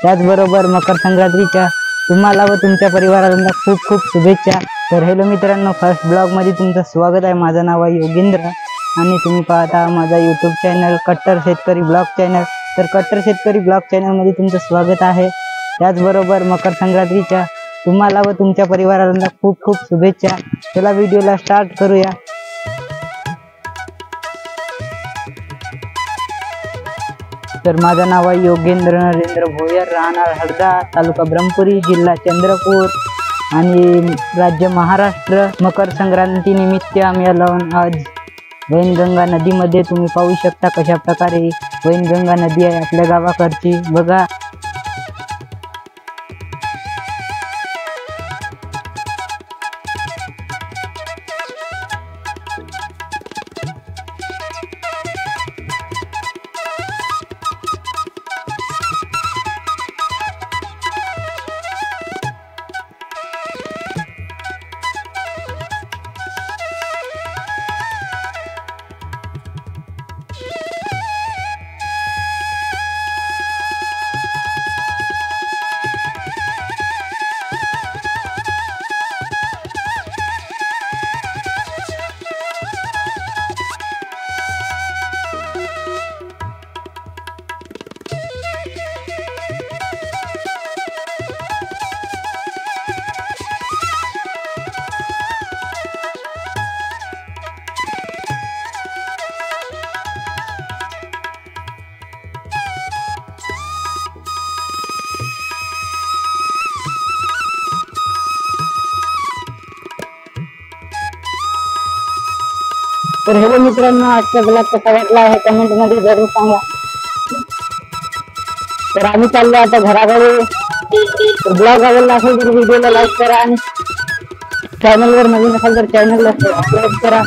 त्याचबरोबर मकर संक्रांतीच्या तुम्हाला व तुमच्या परिवाराला खूप खूप शुभेच्छा। तर हॅलो मित्रांनो, फर्स्ट ब्लॉग मध्ये तुमचं स्वागत आहे। माझं नाव आहे योगेंद्र आणि तुम्ही पाहता माझा यूट्यूब चॅनल कट्टर शेतकरी ब्लॉग चॅनल। तर कट्टर शेतकरी ब्लॉग चॅनल मध्ये तुमचं स्वागत आहे। त्याचबरोबर मकर संक्रांतीच्या तुम्हाला व तुमच्या परिवाराला खूप खूप शुभेच्छा। चला व्हिडिओला स्टार्ट करूया। तर माझं नाव आहे योगेंद्र नरेंद्र भोयर, राहणार हळदा, तालुका ब्रह्मपुरी, जिल्हा चंद्रपूर आणि राज्य महाराष्ट्र। मकर संक्रांती निमित्त आम्ही आलो आज वैनगंगा नदीमध्ये। तुम्ही पाहू शकता कशा प्रकारे वैनगंगा नदी आहे आपल्या गावाकडची, बघा। तर हॅलो मित्रांनो, आजचा ब्लॉग कसा वाटला आहे कमेंट मध्ये जरूर सांगा। तर आम्ही चाललो आता घराकडे। तर ब्लॉग आवडला असेल तर व्हिडिओला लाईक करा आणि चॅनलवर नवीन असाल तर चॅनलला सबस्क्राईब करा।